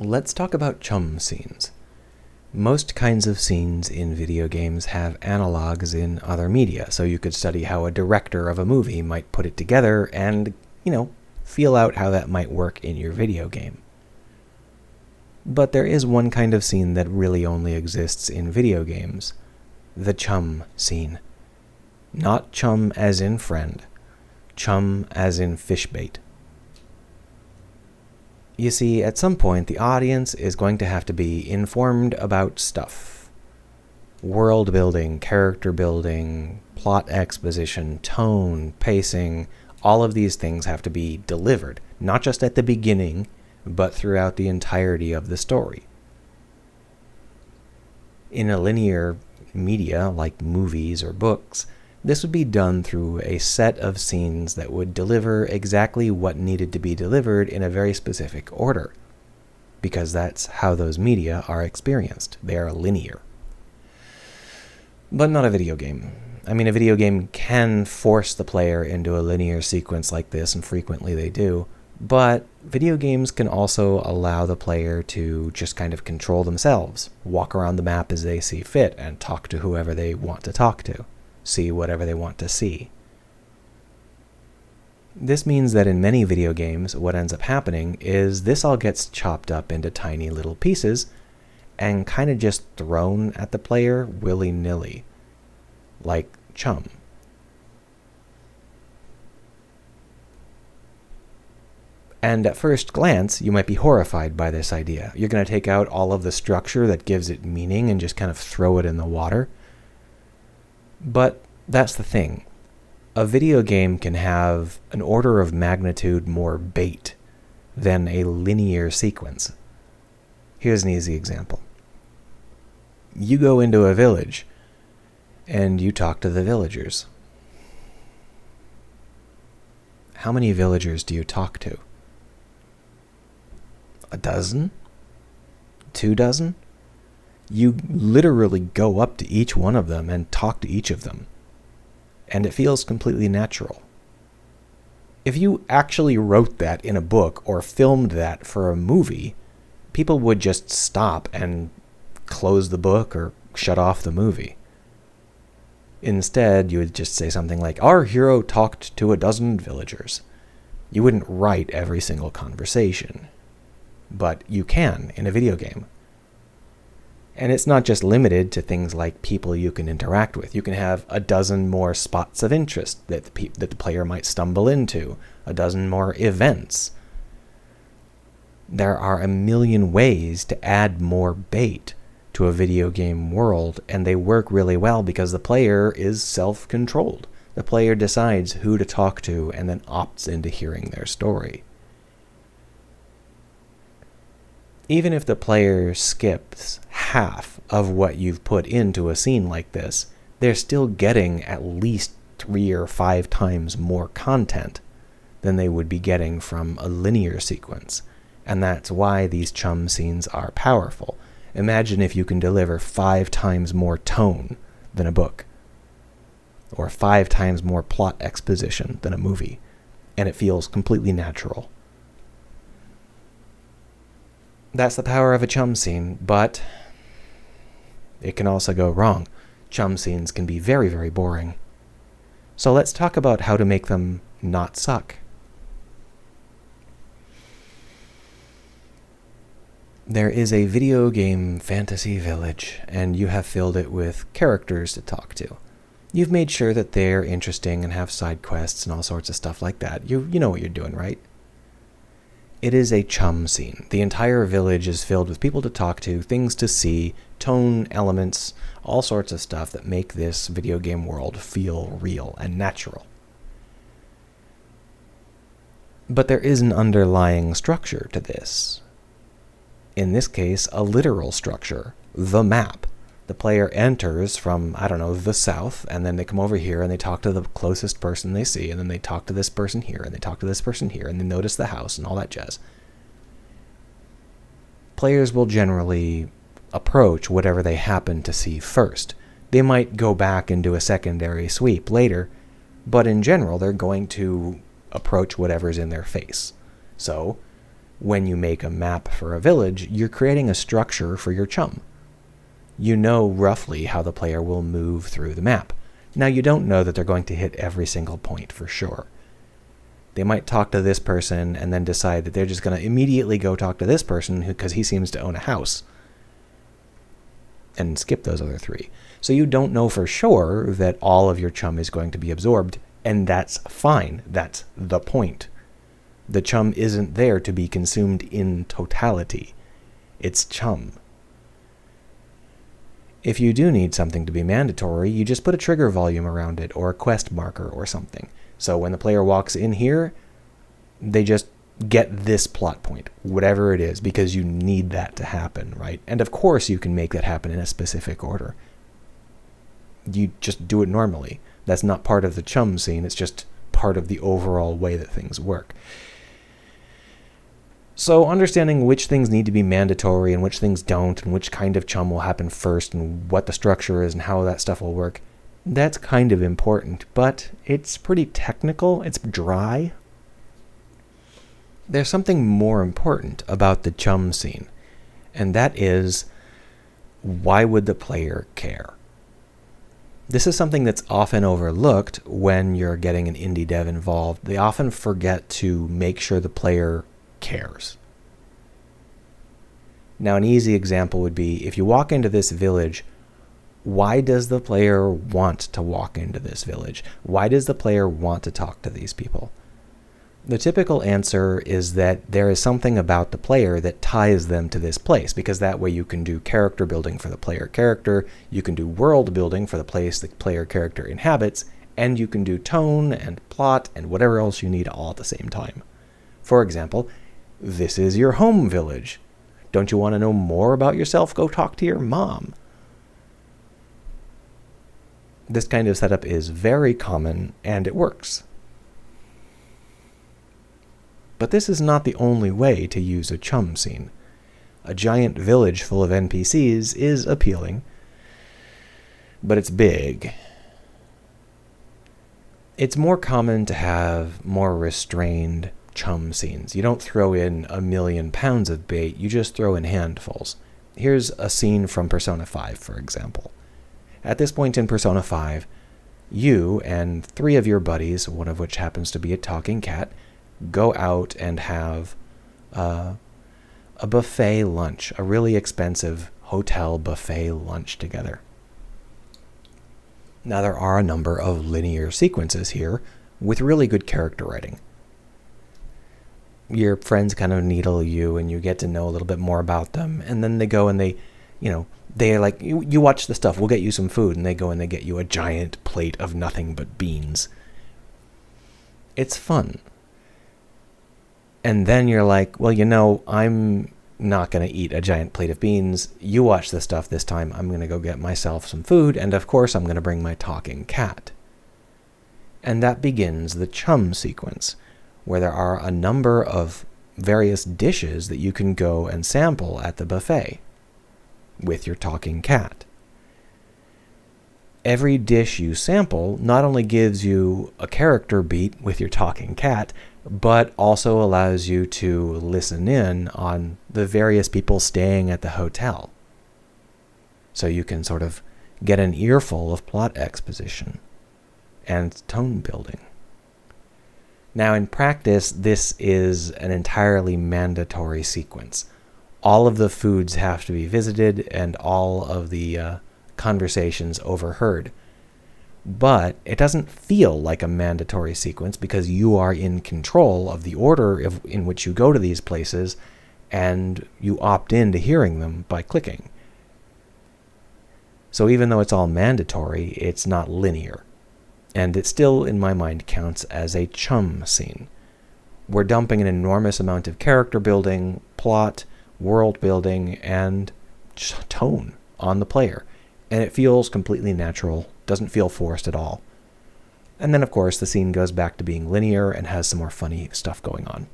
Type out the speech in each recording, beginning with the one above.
Let's talk about chum scenes. Most kinds of scenes in video games have analogs in other media, so you could study how a director of a movie might put it together and, feel out how that might work in your video game. But there is one kind of scene that really only exists in video games: the chum scene. Not chum as in friend, chum as in fish bait. You see, at some point, the audience is going to have to be informed about stuff. World building, character building, plot exposition, tone, pacing, all of these things have to be delivered, not just at the beginning, but throughout the entirety of the story. In a linear media, like movies or books, this would be done through a set of scenes that would deliver exactly what needed to be delivered in a very specific order, because that's how those media are experienced. They are linear. But not a video game. I mean, a video game can force the player into a linear sequence like this, and frequently they do, but video games can also allow the player to just kind of control themselves, walk around the map as they see fit, and talk to whoever they want to talk to. See whatever they want to see. This means that in many video games, what ends up happening is this all gets chopped up into tiny little pieces and kind of just thrown at the player willy-nilly, like chum. And at first glance, you might be horrified by this idea. You're going to take out all of the structure that gives it meaning and just kind of throw it in the water. But that's the thing. A video game can have an order of magnitude more bait than a linear sequence. Here's an easy example. You go into a village and you talk to the villagers. How many villagers do you talk to? A dozen? 2 dozen? You literally go up to each one of them and talk to each of them. And it feels completely natural. If you actually wrote that in a book or filmed that for a movie, people would just stop and close the book or shut off the movie. Instead, you would just say something like, "Our hero talked to a dozen villagers." You wouldn't write every single conversation. But you can in a video game. And it's not just limited to things like people you can interact with. You can have a dozen more spots of interest that the player might stumble into, a dozen more events. There are a million ways to add more bait to a video game world, and they work really well because the player is self-controlled. The player decides who to talk to and then opts into hearing their story. Even if the player skips half of what you've put into a scene like this, they're still getting at least 3 or 5 times more content than they would be getting from a linear sequence. And that's why these chum scenes are powerful. Imagine if you can deliver 5 times more tone than a book, or 5 times more plot exposition than a movie, and it feels completely natural. That's the power of a chum scene, but it can also go wrong. Chum scenes can be very, very boring. So let's talk about how to make them not suck. There is a video game fantasy village, and you have filled it with characters to talk to. You've made sure that they're interesting and have side quests and all sorts of stuff like that. You know what you're doing, right? It is a chum scene. The entire village is filled with people to talk to, things to see, tone elements, all sorts of stuff that make this video game world feel real and natural. But there is an underlying structure to this. In this case, a literal structure, the map. The player enters from, the south, and then they come over here and they talk to the closest person they see, and then they talk to this person here, and they talk to this person here, and they notice the house and all that jazz. Players will generally approach whatever they happen to see first. They might go back and do a secondary sweep later, but in general, they're going to approach whatever's in their face. So, when you make a map for a village, you're creating a structure for your chum. You know roughly how the player will move through the map. Now, you don't know that they're going to hit every single point for sure. They might talk to this person and then decide that they're just going to immediately go talk to this person because he seems to own a house, and skip those other 3. So you don't know for sure that all of your chum is going to be absorbed, and that's fine. That's the point. The chum isn't there to be consumed in totality. It's chum. If you do need something to be mandatory, you just put a trigger volume around it or a quest marker or something. So when the player walks in here, they just get this plot point, whatever it is, because you need that to happen, right? And of course you can make that happen in a specific order. You just do it normally. That's not part of the chum scene. It's just part of the overall way that things work. So understanding which things need to be mandatory and which things don't, and which kind of chum will happen first, and what the structure is and how that stuff will work, that's kind of important, but it's pretty technical. It's dry. There's something more important about the chum scene, and that is, why would the player care? This is something that's often overlooked when you're getting an indie dev involved. They often forget to make sure the player cares. Now, an easy example would be, if you walk into this village, why does the player want to walk into this village? Why does the player want to talk to these people? The typical answer is that there is something about the player that ties them to this place, because that way you can do character building for the player character, you can do world building for the place the player character inhabits, and you can do tone and plot and whatever else you need all at the same time. For example, this is your home village. Don't you want to know more about yourself? Go talk to your mom. This kind of setup is very common, and it works. But this is not the only way to use a chum scene. A giant village full of NPCs is appealing, but it's big. It's more common to have more restrained chum scenes. You don't throw in 1,000,000 pounds of bait, you just throw in handfuls. Here's a scene from Persona 5, for example. At this point in Persona 5, you and 3 of your buddies, one of which happens to be a talking cat, go out and have a buffet lunch, a really expensive hotel buffet lunch together. Now, there are a number of linear sequences here with really good character writing. Your friends kind of needle you, and you get to know a little bit more about them, and then they go and they're like, you watch the stuff, we'll get you some food, and they go and they get you a giant plate of nothing but beans. It's fun. And then you're like, well, I'm not going to eat a giant plate of beans. You watch the stuff this time. I'm going to go get myself some food, and of course I'm going to bring my talking cat. And that begins the chum sequence, where there are a number of various dishes that you can go and sample at the buffet with your talking cat. Every dish you sample not only gives you a character beat with your talking cat, but also allows you to listen in on the various people staying at the hotel. So you can sort of get an earful of plot exposition and tone building. Now, in practice, this is an entirely mandatory sequence. All of the foods have to be visited and all of the conversations overheard. But it doesn't feel like a mandatory sequence because you are in control of the order in which you go to these places, and you opt in to hearing them by clicking. So even though it's all mandatory, it's not linear. And it still, in my mind, counts as a chum scene. We're dumping an enormous amount of character building, plot, world building, and tone on the player. And it feels completely natural, doesn't feel forced at all. And then, of course, the scene goes back to being linear and has some more funny stuff going on.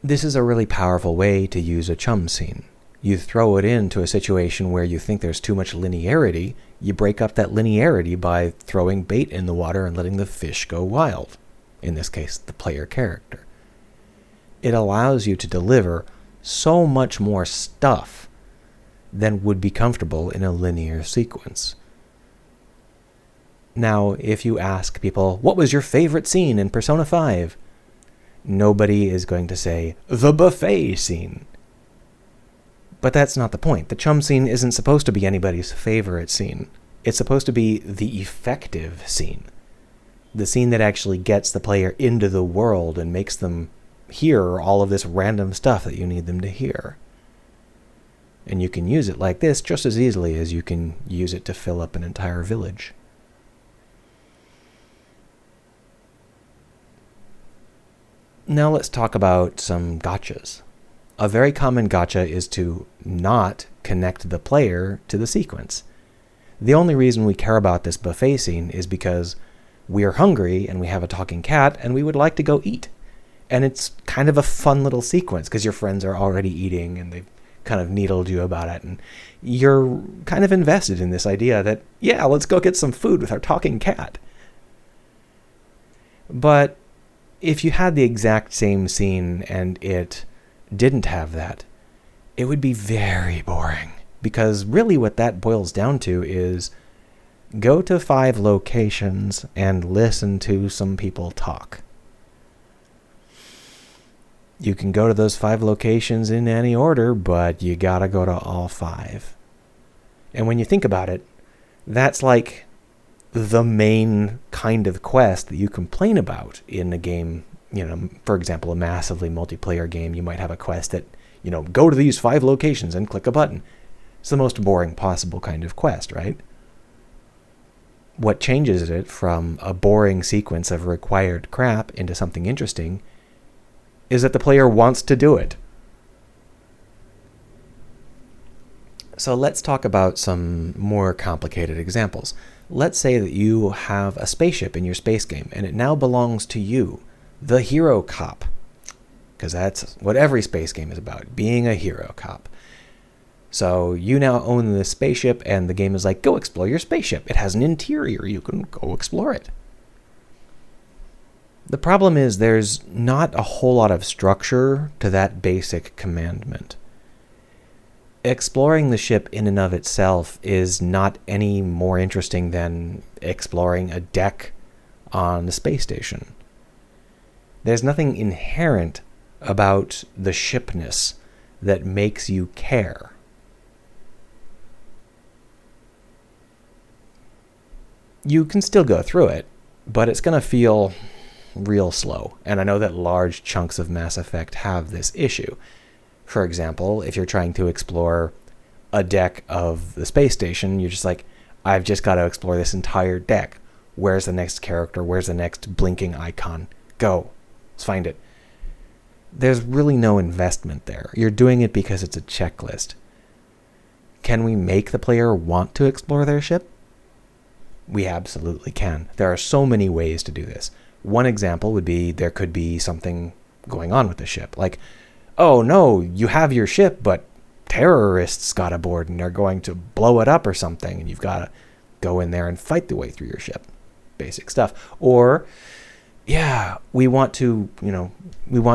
This is a really powerful way to use a chum scene. You throw it into a situation where you think there's too much linearity, you break up that linearity by throwing bait in the water and letting the fish go wild. in this case, the player character. It allows you to deliver so much more stuff than would be comfortable in a linear sequence. Now, if you ask people, what was your favorite scene in Persona 5? Nobody is going to say, the buffet scene. But that's not the point. The Chum scene isn't supposed to be anybody's favorite scene. It's supposed to be the effective scene. The scene that actually gets the player into the world and makes them hear all of this random stuff that you need them to hear. And you can use it like this just as easily as you can use it to fill up an entire village. Now let's talk about some gotchas. A very common gotcha is to not connect the player to the sequence. The only reason we care about this buffet scene is because we're hungry and we have a talking cat and we would like to go eat. And it's kind of a fun little sequence because your friends are already eating and they've kind of needled you about it. And you're kind of invested in this idea that, yeah, let's go get some food with our talking cat. But if you had the exact same scene and it didn't have that, it would be very boring. Because really what that boils down to is go to 5 locations and listen to some people talk. You can go to those 5 locations in any order, but you gotta go to all 5. And when you think about it, that's like the main kind of quest that you complain about in a game. You know, for example, a massively multiplayer game, you might have a quest that, go to these 5 locations and click a button. It's the most boring possible kind of quest, right? What changes it from a boring sequence of required crap into something interesting is that the player wants to do it. So let's talk about some more complicated examples. Let's say that you have a spaceship in your space game, and it now belongs to you, the hero cop. Because that's what every space game is about, being a hero cop. So you now own this spaceship, and the game is like, go explore your spaceship. It has an interior. You can go explore it. The problem is there's not a whole lot of structure to that basic commandment. Exploring the ship in and of itself is not any more interesting than exploring a deck on the space station. There's nothing inherent about the shipness that makes you care. You can still go through it, but it's going to feel real slow. And I know that large chunks of Mass Effect have this issue. For example, if you're trying to explore a deck of the space station, you're just like, I've just got to explore this entire deck. Where's the next character? Where's the next blinking icon? Go. Let's find it. There's really no investment there. You're doing it because it's a checklist. Can we make the player want to explore their ship? We absolutely can. There are so many ways to do this. One example would be there could be something going on with the ship. Like, oh no, you have your ship, but terrorists got aboard and they're going to blow it up or something, and you've got to go in there and fight the way through your ship. Basic stuff. Or, yeah, we want to go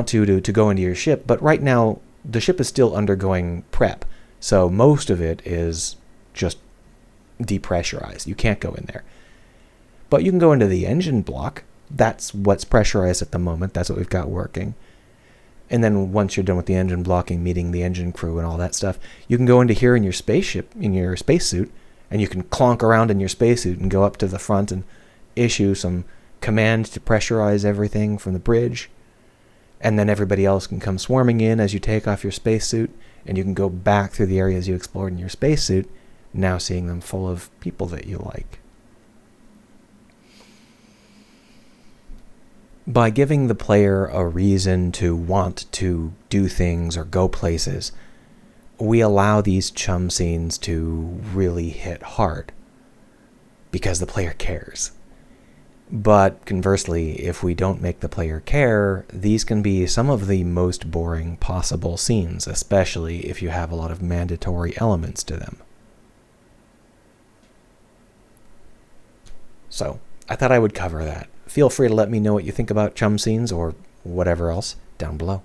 into your ship, but right now the ship is still undergoing prep. So most of it is just depressurized. You can't go in there. But you can go into the engine block. That's what's pressurized at the moment. That's what we've got working. And then once you're done with the engine blocking, meeting the engine crew and all that stuff, you can go into here in your spaceship, in your spacesuit, and you can clonk around in your spacesuit and go up to the front and issue some command to pressurize everything from the bridge. And then everybody else can come swarming in as you take off your spacesuit, and you can go back through the areas you explored in your spacesuit, now seeing them full of people that you like. By giving the player a reason to want to do things or go places, we allow these chum scenes to really hit hard because the player cares. But conversely, if we don't make the player care, these can be some of the most boring possible scenes, especially if you have a lot of mandatory elements to them. So, I thought I would cover that. feel free to let me know what you think about Chum Scenes or whatever else down below.